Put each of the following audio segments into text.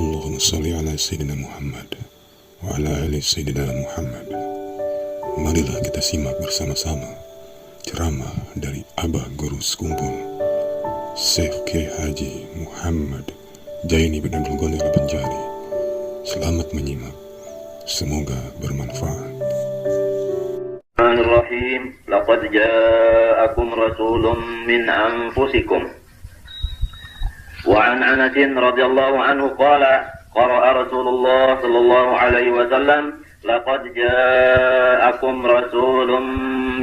Allahumma salli ala Sayyidina Muhammad wa ala ali Sayyidina Muhammad. Marilah kita simak bersama-sama ceramah dari Abah Guru Sekumpul Syekh Kiai Haji Muhammad Jaini bin Abdul Ghani Al-Banjari. Selamat menyimak, semoga bermanfaat. Bismillahirrahmanirrahim. Laqad ja'akum rasulun min anfusikum. Wa an Anas radhiyallahu anhu qala qara'a Rasulullah sallallahu alaihi wasallam laqad ja'akum rasulun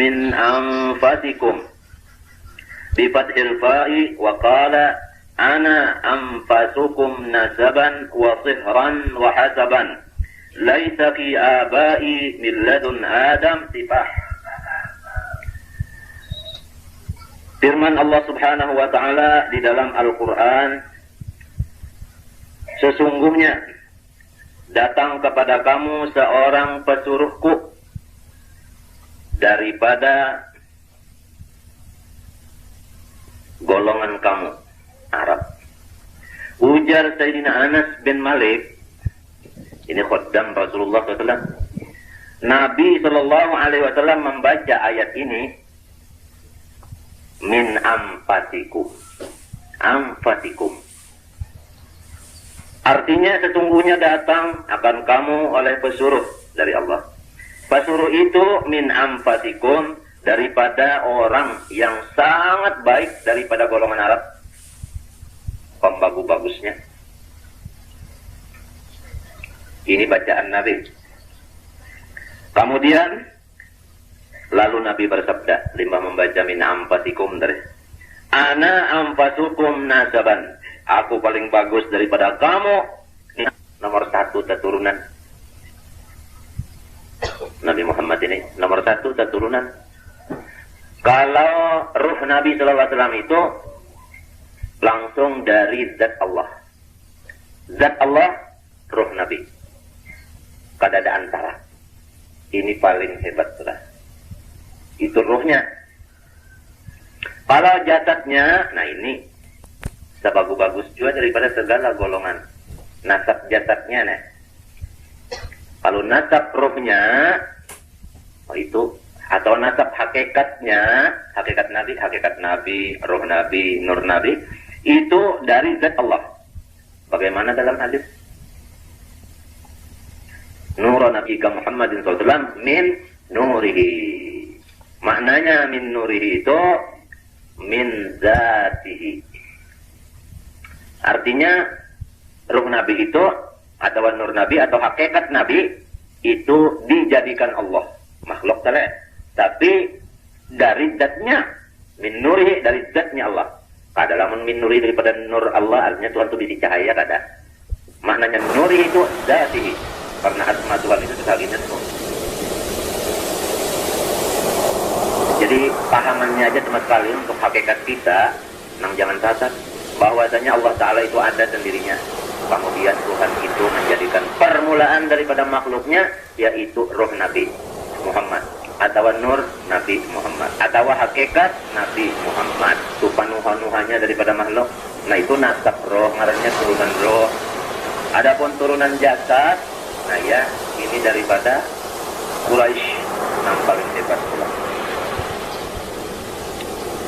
min anfusikum bi fathil fa'i wa qala ana anfasukum nasaban wa sihran wa hasaban laisa fi abai min ladun adam sifah. Firman Allah Subhanahu wa ta'ala di dalam Al-Quran, sesungguhnya datang kepada kamu seorang pesuruhku daripada golongan kamu Arab. Ujar Sayyidina Anas bin Malik, ini khaddam Rasulullah SAW. Nabi SAW membaca ayat ini, min anfasikum. Anfasikum. Artinya sesungguhnya datang akan kamu oleh pesuruh dari Allah. Pesuruh itu min anfasikum, daripada orang yang sangat baik daripada golongan Arab. Pembagus-bagusnya. Ini bacaan Nabi. Kemudian lalu Nabi bersabda, lima membaca min anfasikum dari ana anfasukum nasaban. Aku paling bagus daripada kamu. Ini nomor satu keturunan. Nabi Muhammad ini nomor satu keturunan. Kalau ruh Nabi SAW itu langsung dari zat Allah. Zat Allah, ruh Nabi. Kada ada antara. Ini paling hebat sudah. Itu ruhnya. Kalau jasadnya, nah ini sebagus-bagus juga daripada segala golongan. Nasab jasadnya, nah. Kalau nasab ruhnya, oh itu, atau nasab hakikatnya, hakikat Nabi, ruh Nabi, nur Nabi, itu dari zat Allah. Bagaimana dalam hadis? Nur Nabi Muhammadin SAW min nurihi. Maknanya min nurihi itu min zatihi. Artinya ruh Nabi itu atau nur Nabi atau hakikat Nabi itu dijadikan Allah makhluk tadi, tapi dari zatnya min nurihi, dari zatnya Allah. Kada lamun min nurihi daripada nur Allah, artinya Tuhan itu bisi cahaya kada. Maknanya nurihi itu zatihi, karena asma Tuhan itu sekalinya nur. Jadi pahamannya aja cuma sekali untuk hakikat kita, nang jangan salah bahwasanya Allah Ta'ala itu ada sendirinya. Kemudian Tuhan itu menjadikan permulaan daripada makhluknya, yaitu roh Nabi Muhammad, atau nur Nabi Muhammad, atau hakikat Nabi Muhammad. Tupanuhan-nuhannya daripada makhluk. Nah itu nasab roh, ngarannya turunan roh. Adapun turunan jasad, nah ya ini daripada Quraisy, yang paling hebat pula.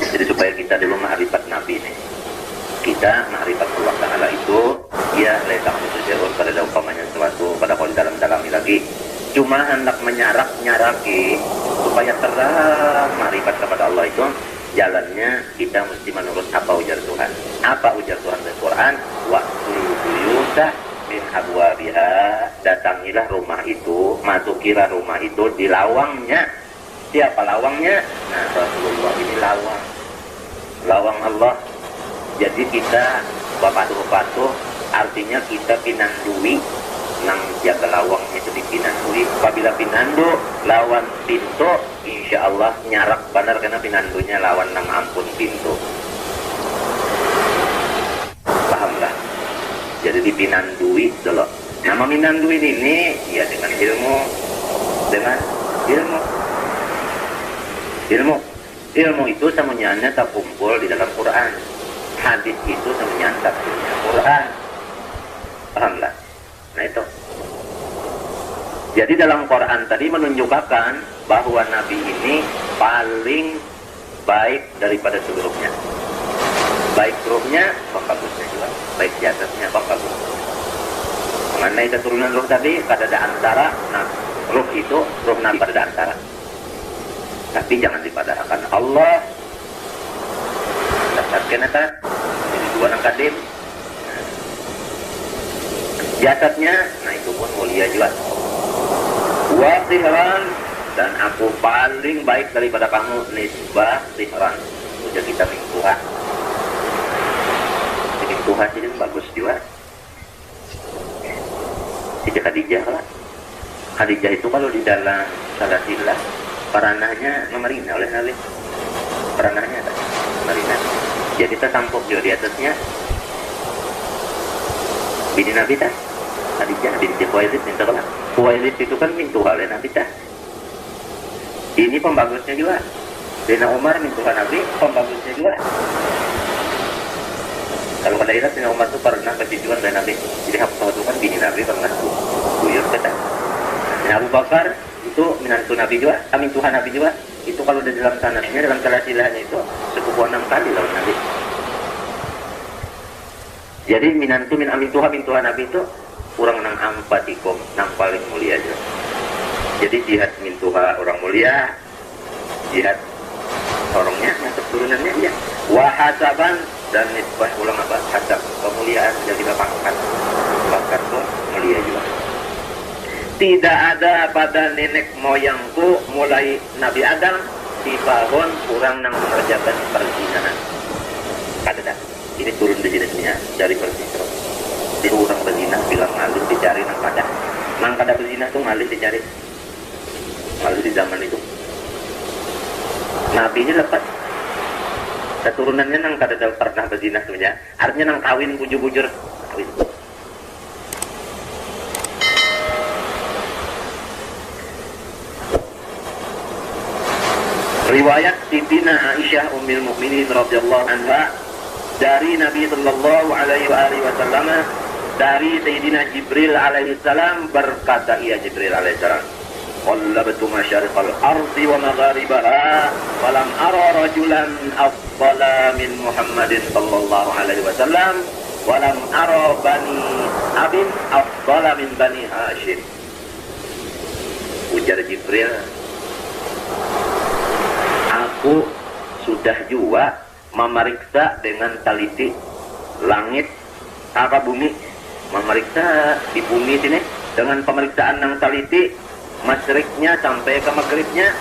Jadi supaya kita dulu mahrifat Nabi ini, kita mahrifat Allah Ta'ala itu ya letak musuh pada umpamanya sesuatu pada kalau dalam-dalami lagi, cuma hendak nyaraki supaya terang mahrifat kepada Allah itu, jalannya kita mesti menurut apa ujar Tuhan. Apa ujar Tuhan dari Quran? Waktu buyuta min abwabiha, datangilah rumah itu, masukilah rumah itu di lawangnya. Siapa lawangnya? Nah Rasulullah ini lawang Allah. Jadi kita bapatuh-bapatuh, artinya kita pinandui nang jaga lawangnya itu dipinandui. Apabila pinandu lawan pintu, insya Allah nyarak benar, karena pinandunya lawan nang ampun pintu. Pahamlah? Jadi dipinandui dulu. Nama minandui ini ya dengan ilmu, ilmu itu semuanya terkumpul di dalam Quran. Hadis itu semuanya terkumpul Quran. Pahamlah? Jadi dalam Quran tadi menunjukkan bahwa Nabi ini paling baik daripada seluruhnya. Baik ruhnya, bagusnya juga. Baik jasadnya, bagus. Mengenai keturunan ruh tadi, kada antara, nah, ruh itu, ruh Nabi pada antara. Tapi jangan dipadahkan Allah. Dasarkan itu, jadi dua nangkadim. Jasadnya, nah itu pun mulia juga. Wa sihran, dan aku paling baik daripada kamu, nisbah sihran. Udah kita mingguan. Jadi Tuhan ini bagus juga. Siti Khadijah lah. Khadijah itu kalau di dalam salatilah, peranahnya memerintah oleh Nabi. Peranahnya memerintah. Jadi tertampuk juga di atasnya. Bini Nabi tak? Khadijah binti Khuwailid minta kalah. Khuwailid itu kan minta oleh Nabi tak? Ini pembagusnya juga. Dina Umar minta Nabi, pembagusnya juga. Kalau pada irat Dina Umar itu pernah kejujuran dari Nabi. Jadi Hafsah itu kan bini Nabi pernah buyur kata. Nah, Abu Bakar itu minantu Nabi juga, amin Tuhan Nabi juga. Itu kalau di dalam sanadnya, dalam silsilahnya itu sepupu 6 kali lawan Nabi. Jadi minantu min amin Tuhan Nabi itu kurang nang ampatikum, nang paling mulia juga. Jadi jihad min Tuhan orang mulia, jihad orangnya, yang keturunannya dia. Wahasaban dan nisbah ulang apa? Hasab, kemuliaan sudah kita pangkat. Pangkat itu mulia juga. Tidak ada pada nenek moyangku mulai Nabi Adam di tahun kurang nang mengerjakan perzinahan. Kada. Ini turun di jenisnya dari perzinahan. Di orang berzina bilang malih dicari nang kada. Nang kada berzina tuh malih dicari. Malih di zaman itu. Nabi ini lepas. Keturunannya nang kada pernah berzina sebenarnya. Artinya nang kawin bujur-bujur kawin. Riwayat Sitina Aisyah Ummul Mukminin radhiyallahu anha dari Nabi sallallahu alaihi wasallam, dari Sayyidina Jibril alaihi salam berkata, ia Jibril alaihi salam, qallabtu masyariqal ardi wa magharibaha wa lam ara rajulan afdala min Muhammadin sallallahu alaihi wasallam wa lam ara bani abin afdala min bani Hashim. Ujar Jibril, aku sudah juga memeriksa dengan teliti langit apa bumi, memeriksa di bumi sini dengan pemeriksaan yang teliti, masyriknya sampai ke maghribnya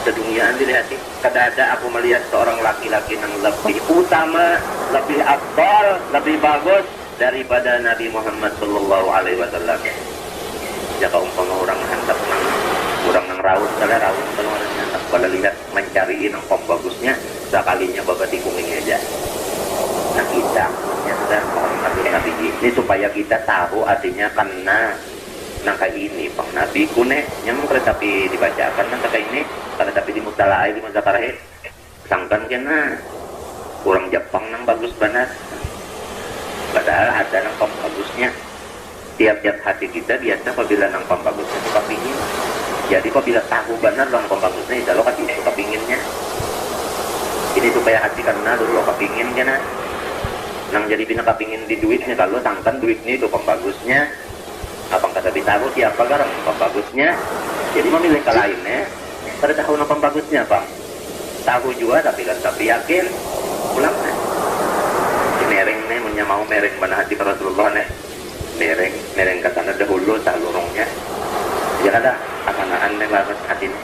seduniaan dilihati. Kada ada aku melihat seorang laki-laki yang lebih utama, lebih afdal, lebih bagus daripada Nabi Muhammad sallallahu alaihi wasallam. Jika umpama orang hantar orang yang raut kalau orangnya pada lihat mencari yang bagusnya sekalinya babati kuming aja. Nah kita ya sudah menghormati Nabi ini supaya kita tahu artinya karena nangka ini pang Nabi kune nyamuk tapi dibacakan nangka ini karena tapi di mutalaai di mazakarahe sangkan kena kurang Jepang nang bagus banget. Padahal ada nang bagusnya. Tiap-tiap hati kita biasa apabila nang bagusnya suka pingin. Jadi apabila tahu benar nang bagusnya itu lo kasih suka pinginnya. Ini supaya hati karena dulu lo kepingin kena nang jadi bina kepingin di duitnya, kalau sangkan duitnya itu pembagusnya abang kata ditaruh siapa garang pembagusnya, jadi memilih ke lainnya pada tahu nang pembagusnya bang tahu juga tapi kan tapi yakin pulang nih si mereng nih punya mau mereng mana hati ke Rasulullah nih mereng katanya dahulu tak lorongnya ya ada akanaan nih laras hati nih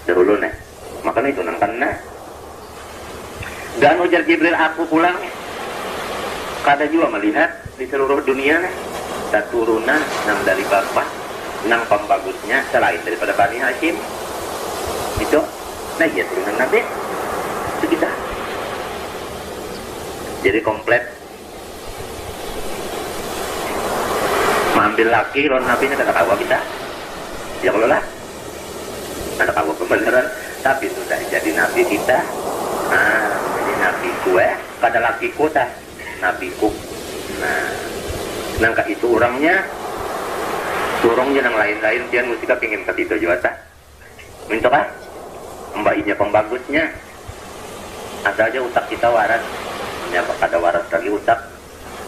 dahulu nih makanya itu nang karena dan ujar Jibril aku pulang kada juga melihat di seluruh dunia turunan nang dari bapak nang pembagusnya selain daripada Bani Hashim itu nah ya turunan Nabi itu kita jadi komplit mengambil laki lawan Nabi ini tidak tahu kita ya kalau lah tidak tahu kebenaran tapi sudah jadi Nabi kita jadi Nabi gue kada laki kota nabiku. Nah, nangka itu orangnya turung yang lain-lain tian musika pingin ke situ juga tak minta kah mbaknya pembagusnya ada aja utak kita waras punya ada waras lagi utak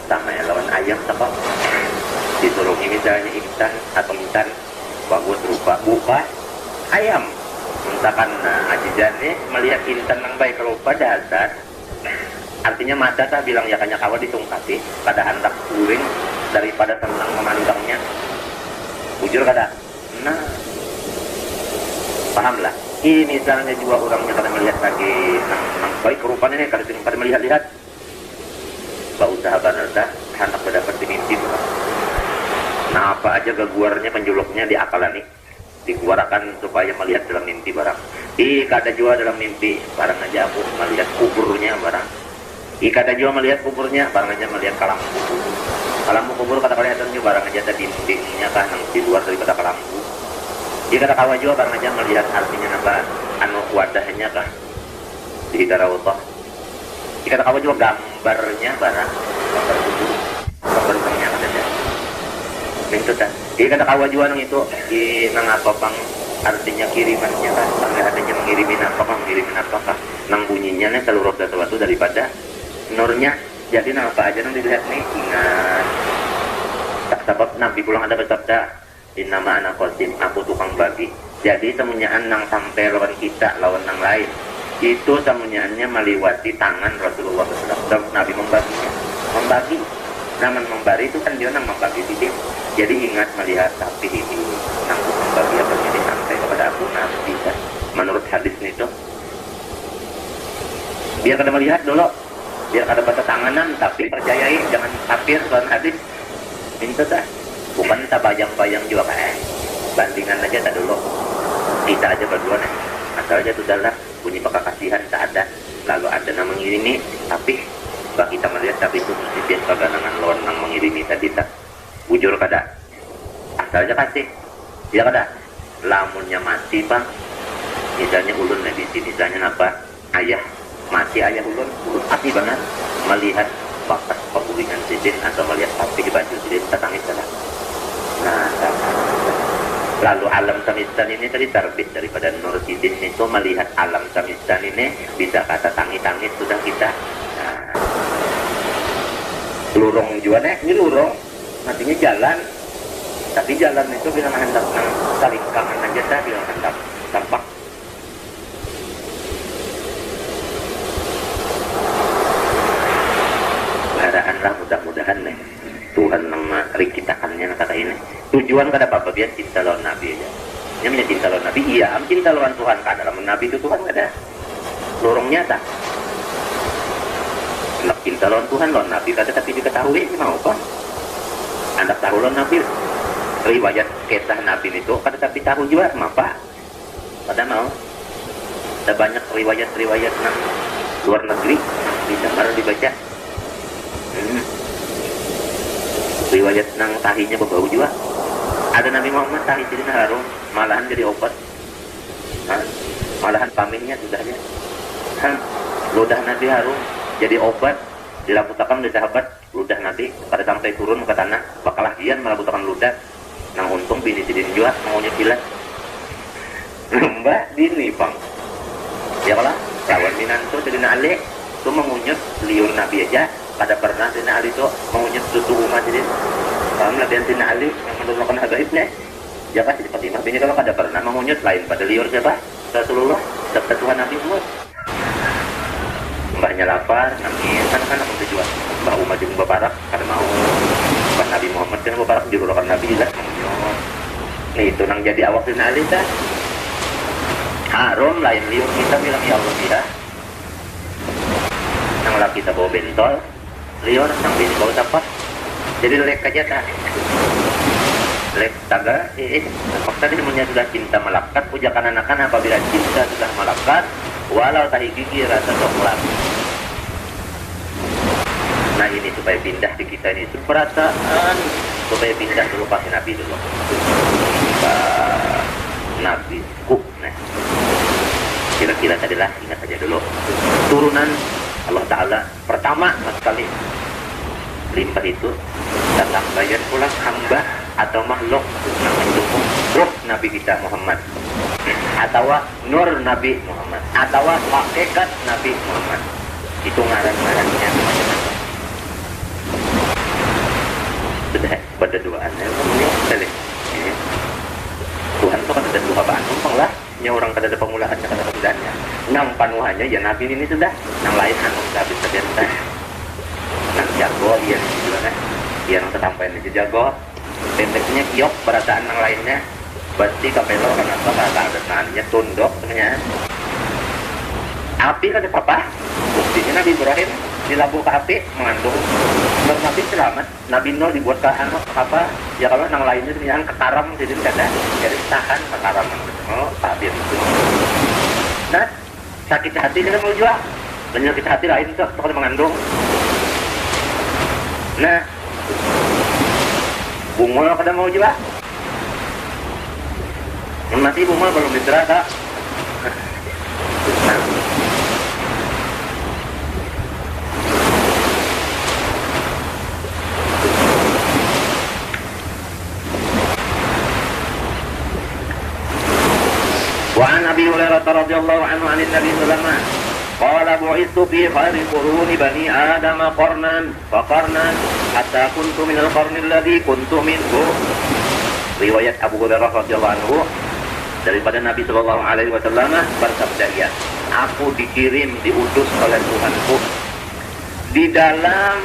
sama yang lawan ayam apa diturungi misalnya intan atau intan bagus rupa buka ayam misalkan ajijannya melihat intan yang baik rupa dasar artinya mata tak bilang ya kanya kawal ditungkati pada hendak uring daripada senang memandangnya bujur kada nah pahamlah ini misalnya juga orangnya kada melihat lagi nang baik rupanya nih kada melihat-lihat bah usaha banarta hendak mendapat dimimpi nah apa aja gaguarnya penjuluknya di akalan nih diguarakan supaya melihat dalam mimpi barang kada juga dalam mimpi barang aja aku melihat kuburnya barang kada juga melihat kuburnya barang aja melihat kalambu kubur kata kelihatan juga barang aja ada dindingnya kan yang di luar daripada kalambu kata kawa juga barang aja melihat artinya apa anu wadahnya kah di darawah kata kawa juga gambarnya barang gambar kubur gambar orangnya katanya itu kan kata kawa juga nang itu nang apa bang artinya kirimannya kan sampai adanya mengirimin apa kah nang bunyinya nih seluruh sesuatu daripada nurnya jadi apa aja nang dilihat nih ingat tak sebab Nabi pulang ada bersabda innama ana qasim aku tukang bagi jadi semunyaan nang sampai lawan kita lawan nang lain itu semunyaannya meliwati tangan Rasulullah SAW Nabi membagi namun memberi itu kan dia nang membagi titik jadi ingat melihat tapi ini nang membagi apa jadi sampai kepada aku Nabi kan menurut hadis itu biar kada melihat dulu biar ada batas tanganan tapi percayai jangan kafir soal hadis minta dah bukan kita bayang-bayang juga kan bandingan aja tak dulu kita aja berdua nih asal aja sudahlah bunyi kasihan tak ada lalu ada yang mengirimi tapi bagi kita melihat tapi itu mesti biasa kaganangan lawan yang mengirimi tadi tak bujur kada asal aja kasih dia kada lamunnya mati bang misalnya ulun di sini misalnya apa ayah mati ayah ulun hati banget melihat bakat pemulingan sidin atau melihat api di baju sidin tetangis salah nah lalu alam samistan ini tadi terbit daripada nur sidin itu melihat alam samistan ini bisa kata tangis sudah kita nah lurung juga nih ini lurung nantinya jalan tapi jalan itu bilang hendak saling kangen aja dah bilang hendak tampak lah mudah-mudahan nih Tuhan merikitakannya kata ini tujuan kada apa-apa biar cinta lawan Nabi aja dia punya cinta lawan Nabi iya cinta lawan Tuhan kada lawan Nabi itu Tuhan kada lorongnya tak nak cinta lawan Tuhan lawan Nabi kada tapi diketahui mau apa anak tahu lawan Nabi riwayat kisah Nabi itu kada tapi tahu juga apa kada mau ada banyak riwayat nang luar negeri didengar dibaca riwayat nang tahinya berbau juga ada Nabi Muhammad tahi jadi harum malahan jadi obat malahan pamingnya sudahnya ludah Nabi harum jadi obat dilaputakan oleh sahabat ludah Nabi pada sampai turun ke tanah bakalah gian melaputakan ludah nang untung bini sidin juga maunya pilat mbak dini bang ya kalah lawan minanto jadi nale itu mengunyut liur Nabi aja pada pernah Sina Ali itu mengunyut susu umat jadi paham lebihan Sina Ali yang menurunkan habaibnya ya pasti di Fatimah ini kalau kada pernah mengunyut lain pada liur siapa Rasulullah serta Tuhan Nabi Muhammad mbaknya lapar nangis kan aku tujuan mbak umat juga baparak kada mau mbak Nabi Muhammad kan baparak dirulokan Nabi lah mengunyut itu nang jadi awak Sina Ali dah harum lain liur kita bilang ya Allah kita nang laki kita bawa bentol liur nang bini bawa tapak jadi lek aja tak lek taga fakta dia punya sudah cinta melekat pujakan anakan apabila cinta sudah melekat walau tahi gigi rasa coklat nah ini supaya pindah di kita ini perasaan supaya pindah dulu pasti Nabi dulu Nabi nah kira-kira tadilah ingat saja dulu turunan Allah Ta'ala pertama sekali limpah itu datang bayar pulang hamba atau makhluk yang mendukung ruh Nabi kita Muhammad, atau nur Nabi Muhammad, atau hakikat Nabi Muhammad. Itu ngaran-ngarannya macam-macam. Sudah pada doanya kemudian balik. Tuhan itu kan ada dua bahan numpang lah. Nya orang kada ada pemulaannya, kada ada pendanya. Nang panuhannya ya Nabi ini sudah. Nang lain anu sudah bisa dia entah. Nang jago dia juga kan. Dia nang tersampaian itu jago. Pendeknya kiok perasaan nang lainnya. Pasti kapelo kan apa kata ada nannya tunduk sebenarnya. Api kan ada apa? Buktinya Nabi Ibrahim dilabuh ke api mengandung Nur Nabi selamat. Nabi Nuh dibuat ke anu apa? Ya kalau nang lainnya yang kekaram jadi kada jadi tahan kekaram. Oh, tabir itu. Nah, sakit hati kita mau jual. Penyakit hati lain tuh kalau mengandung. Nah, bunga kada mau jual. Masih bunga belum diterata. Nah, وعن أبي هريرة رضي الله عنه عن النبي صلى الله عليه وسلم قال بعثت في خير قرون بني آدم قرنا فقرنا حتى كنت من القرن الذي كنت منه. Riwayat Abu Hurairah radhiyallahu anhu daripada Nabi sallallahu alaihi wasallam bersabda, ya, aku dikirim diutus oleh Tuhanku di dalam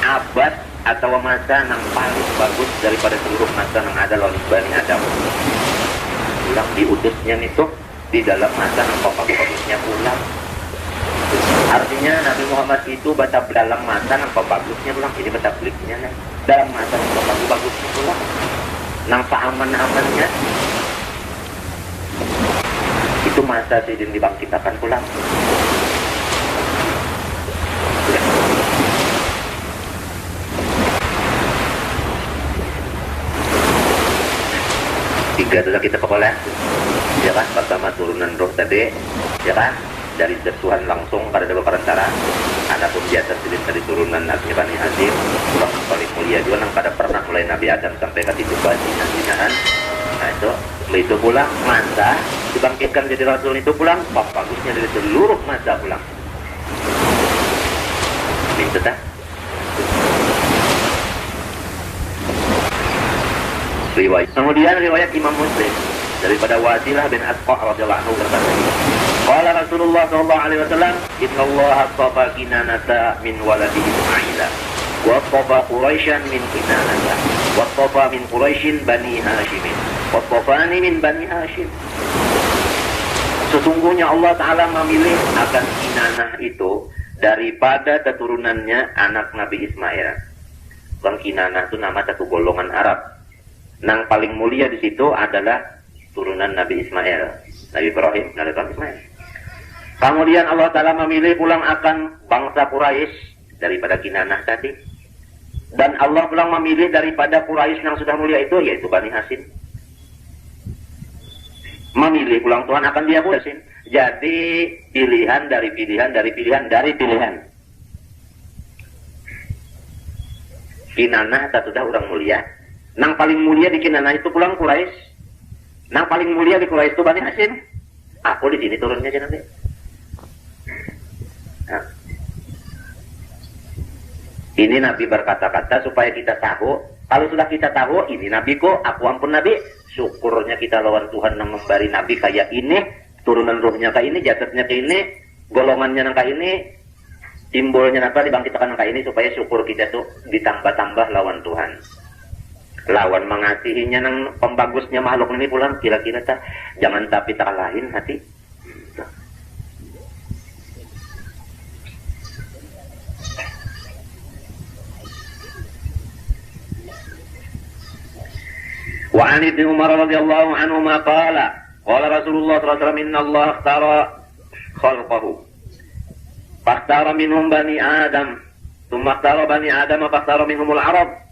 abad atau masa yang paling bagus daripada seluruh masa yang ada lawan Bani Adam. Pulang diutusnya itu di dalam masa yang bagusnya pulang. Artinya Nabi Muhammad itu baca dalam masa yang bagusnya pulang. Ini baca bliknya nih. Dalam masa yang bagusnya pulang. Nang aman-amannya itu masa sidin dibangkitakan pulang. Tiga sudah kita kepala, ya kan? Pertama turunan roh tadi, ya kan? Dari Tuhan langsung pada dua perantara. Adapun di atas dari turunan Nabi Bani Hashim, orang yang paling mulia juga yang pada pernah mulai Nabi Adam sampai ke titik bajingan-bajingan. Nah itu pulang masa dibangkitkan jadi Rasul itu pulang, bagusnya dari seluruh masa pulang. Minta tak? Riwayat. Kemudian riwayat Imam Muslim daripada Wasilah bin Asqa radhiyallahu anhu berkata, qala Rasulullah sallallahu alaihi wasallam, inna Allah astafa Kinanata min waladi Ismail wa astafa Quraisyan min Kinanata wa astafa min Quraisyin Bani Hashim wa astafani min Bani Hashim. Sesungguhnya Allah Ta'ala memilih akan Kinanah itu daripada keturunannya anak Nabi Ismail. Bang Kinanah itu nama satu golongan Arab. Nang paling mulia di situ adalah turunan Nabi Ismail, Nabi Ibrahim, Nabi Ismail. Kemudian Allah Ta'ala memilih pulang akan bangsa Quraisy daripada Kinanah tadi. Dan Allah pulang memilih daripada Quraisy yang sudah mulia itu, yaitu Bani Hashim. Memilih pulang Tuhan akan dia Hashim. Jadi pilihan dari pilihan dari pilihan dari pilihan. Kinanah sudah orang mulia. Nang paling mulia di Kinanah itu pulang Quraisy. Nang paling mulia di Quraisy itu Bani Hashim. Aku di sini turunnya aja nanti. Nah. Ini Nabi berkata-kata supaya kita tahu. Kalau sudah kita tahu, ini Nabi kok, aku ampun Nabi. Syukurnya kita lawan Tuhan yang memberi Nabi kayak ini. Turunan ruhnya kayak ini, jasadnya kayak ini. Golongannya kayak ini. Simbolnya apa dibangkitkan kayak ini. Supaya syukur kita tuh ditambah-tambah lawan Tuhan. Lawan mengasihinya nang pembagusnya makhluk ini pulang kira-kira tak jangan tapi tak lain hati. Wa an Ibnu Umar radhiyallahu anhu ma qala Rasulullah sallallahu alaihi wasallam inna Allah ikhtara khalqahu fakhtara minhum bani Adam thumma ikhtara bani Adam fakhtara minhumul Arab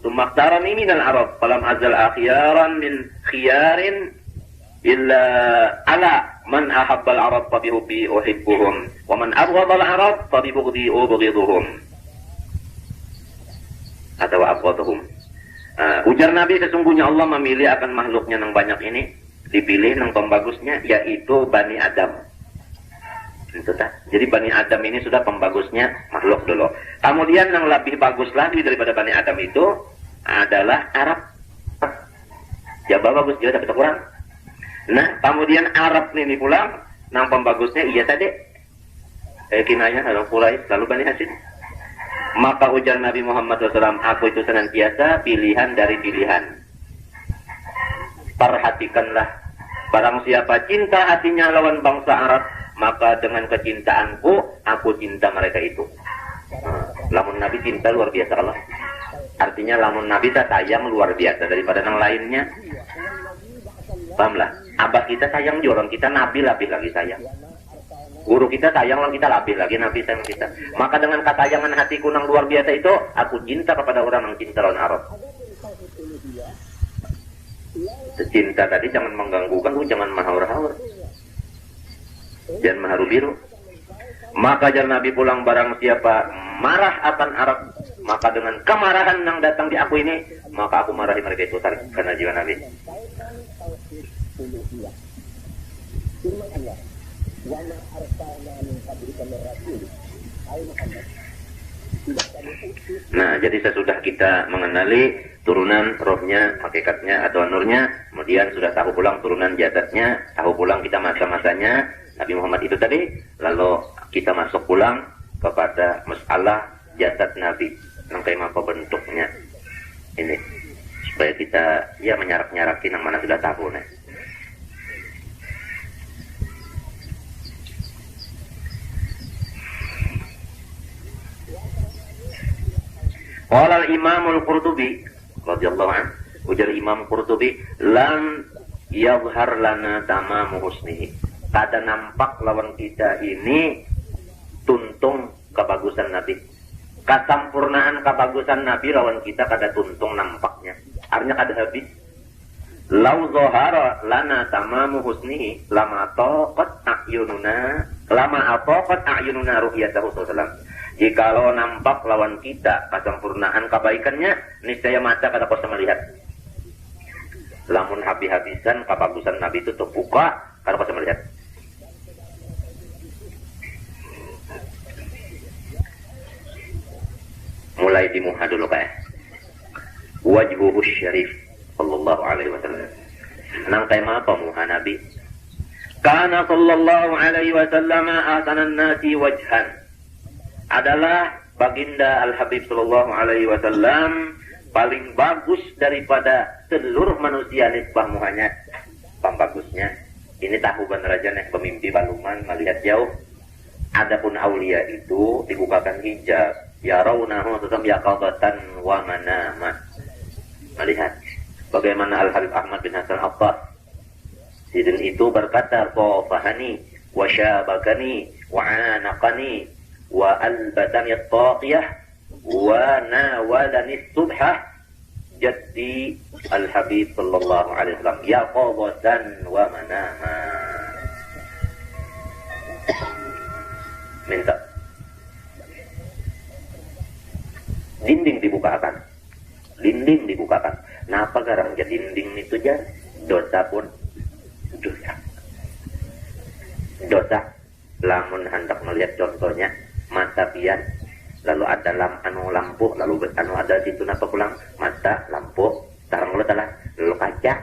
ثم اختارني من العرب فلم أزل أخيارا من خيار إلا على من أحب العرب فبحبي أحبهم ومن أبغض العرب فببغضي أبغضهم atau abghadhum. Ujar Nabi, sesungguhnya Allah memilih akan makhluknya yang banyak ini, dipilih yang pembagusnya, yaitu Bani Adam. Itu tak. Jadi Bani Adam ini sudah pembagusnya makhluk dulu. Kemudian yang lebih bagus lagi daripada Bani Adam itu adalah Arab. Jawa bagus juga tapi kurang. Nah, kemudian Arab ini pulang, yang pembagusnya iya tadi. Kinayah adalah Quraisy lalu Bani Hashim. Maka ujar Nabi Muhammad SAW, aku itu senantiasa pilihan dari pilihan. Perhatikanlah, barang siapa cinta hatinya lawan bangsa Arab, maka dengan kecintaanku, aku cinta mereka itu. Lamun Nabi cinta luar biasa Allah. Artinya lamun Nabi tak sayang luar biasa daripada yang lainnya. Pahamlah, abah kita sayang juga, orang kita Nabi lebih lagi sayang. Guru kita sayang, orang kita lebih lagi Nabi sayang kita. Maka dengan katayangan hatiku yang luar biasa itu, aku cinta kepada orang yang cinta lawan Arab. Cinta tadi jangan mengganggukan, jangan mahaur-haur, jangan maharu biru. Maka jar Nabi pulang, barang siapa marah akan Arab, maka dengan kemarahan yang datang di aku ini, maka aku marahi mereka itu. Tarik karena jiwa Nabi. Nah, jadi sesudah kita mengenali turunan rohnya, hakikatnya atau nurnya, kemudian sudah tahu pulang turunan jasadnya, tahu pulang kita masa-masanya Nabi Muhammad itu tadi, lalu kita masuk pulang kepada masalah jasad Nabi, yang kayak apa bentuknya ini, supaya kita ya menyarak-nyarakin yang mana sudah tahu nih. Qala al-Imam al-Qurtubi radhiyallahu anhu, ujar Imam Qurtubi, lam yadhhar lana tamamu husnihi. Kada nampak lawan kita ini tuntung kebagusan Nabi. Kesempurnaan kebagusan Nabi lawan kita kada tuntung nampaknya. Artinya kada habis. Lau zahara lana tamamu husnihi lama ataqat a'yununa ru'yatahu sallallahu. Jikalau nampak lawan kita kesempurnaan kebaikannya, niscaya mata kada kuasa melihat. Lamun habis-habisan kebagusan Nabi itu terbuka, kada kuasa melihat. Mulai dimuha dulu kayak wajhuhu syarif sallallahu alaihi wasallam. Nang tema apa muha Nabi? Kana sallallahu alaihi wasallam ahsanan nasi wajhan. Adalah baginda Al-Habib sallallahu alaihi wasallam paling bagus daripada seluruh manusia nisbah muhanya, pembagusnya. Ini tahu bener aja nih pemimpi baluman melihat jauh. Adapun aulia itu dibukakan hijab, ya raunahu tutam yaqadatan wa manama. Melihat bagaimana Al-Habib Ahmad bin Hasan Abbas sidin itu berkata, qafahani wa syabakani wa anaqani wa albatani at-taqiyah wa nawalani subhah jaddi Al-Habib sallallahu alaihi wasallam yaqadatan wa manama. Minta dinding dibukakan, dinding dibukakan. Napa garang jadi dinding itu jar? Dosa pun dosa. Lamun hendak melihat contohnya mata pian, lalu ada lampu, lalu ada situ napa pulang mata lampu, tarang lalu kaca.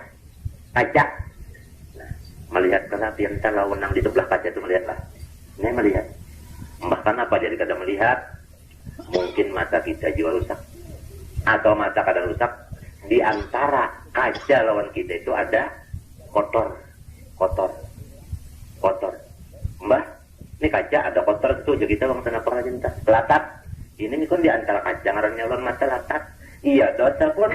Nah, melihat kelapian lawan nang di sebelah kaca itu melihatlah. Ini melihat. Bahkan apa jadi kada melihat? Mungkin mata kita juga rusak, atau mata kada rusak. Di antara kaca lawan kita itu ada kotor. Mbah, ini kaca ada kotor itu, jadi kita bang sana pernah cinta. Latat, ini kan di antara kaca ngarannya lawan mata latat. Iya, dosa pun.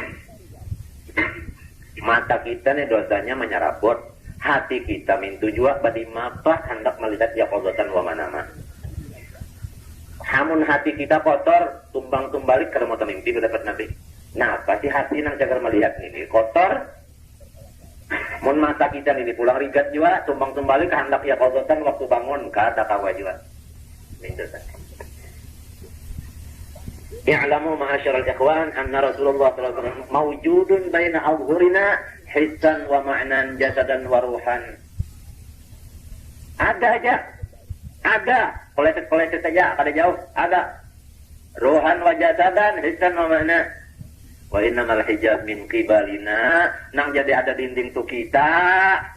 Mata kita nih dosanya menyerabot, hati kita mintu juga badi mapa hendak melihat ya qadatan wa manama. Hamun hati kita kotor, tumbang-tumbalik kalau mau mimpi dapat Nabi. Nah, pasti hati nang jagar melihat ini kotor. Mun mata kita ini pulang rigat juga, tumbang-tumbalik hendak ya qadatan waktu bangun kata kawa juga. i'lamu ma'asyiral ikhwan anna Rasulullah sallallahu alaihi wasallam mawjudun baina adhhurina hissan wa ma'nan jasadan wa ruhan. Ada aja. Ada. Koleset-koleset saja, kada jauh. Ada. Ruhan wa jasadan hissan wa ma'nan. Wa innamal hijab min qibalina, nang jadi ada dinding tu kita,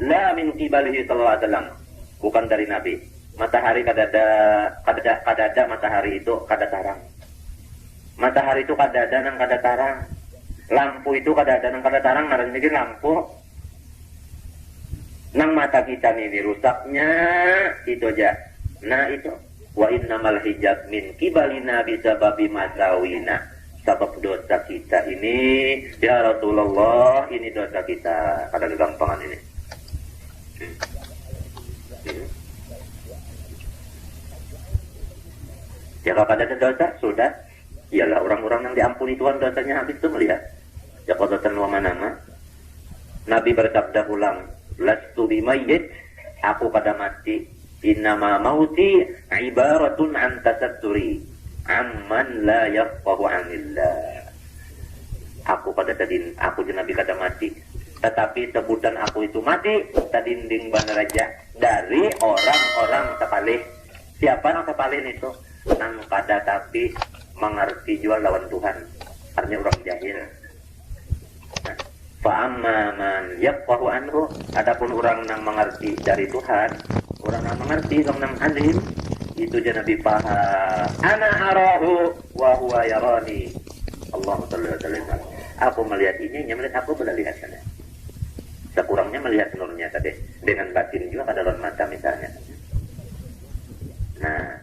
la min qibalihi sallallahu alaihi wasallam, bukan dari Nabi. Matahari kada ada matahari itu kada tarang. Matahari itu kada ada nang kada tarang. Lampu itu kada ada nang kada tarang, ngaran mikir lampu. Nang mata kita ini rusaknya itu aja. Nah itu wa innamal hijab min qibalina bisababi masawina. Sebab dosa kita ini, ya Rasulullah, ini dosa kita. Ada kegampangan ini. Ya kalau ada dosa, sudah. Ialah orang-orang yang diampuni Tuhan dosanya habis itu melihat. Ya qadatan wa manama. Nabi bersabda ulang, lastu bimayyit, aku pada mati. Innama mauti ibaratun an tasatturi amman la yafqahu anillah. Aku pada tadi, aku Nabi kada mati, tetapi sebutan aku itu mati tadinding banaraja dari orang-orang tepalih. Siapa yang tepalih itu? Nang kada tapi mengerti jual lawan Tuhan, artinya orang jahil. Nah, fa'amma man yafqahu anhu, adapun orang yang mengerti dari Tuhan, orang yang mengerti orang yang alim, itu je Nabi faham. Ana arahu wa huwa yarani. Allahu sallallahu alaihi wasallam. Aku melihat ini, dia melihat aku boleh lihat sana. Sekurangnya melihat nurnya tadi. Dengan batin juga pada lawan mata misalnya. Nah,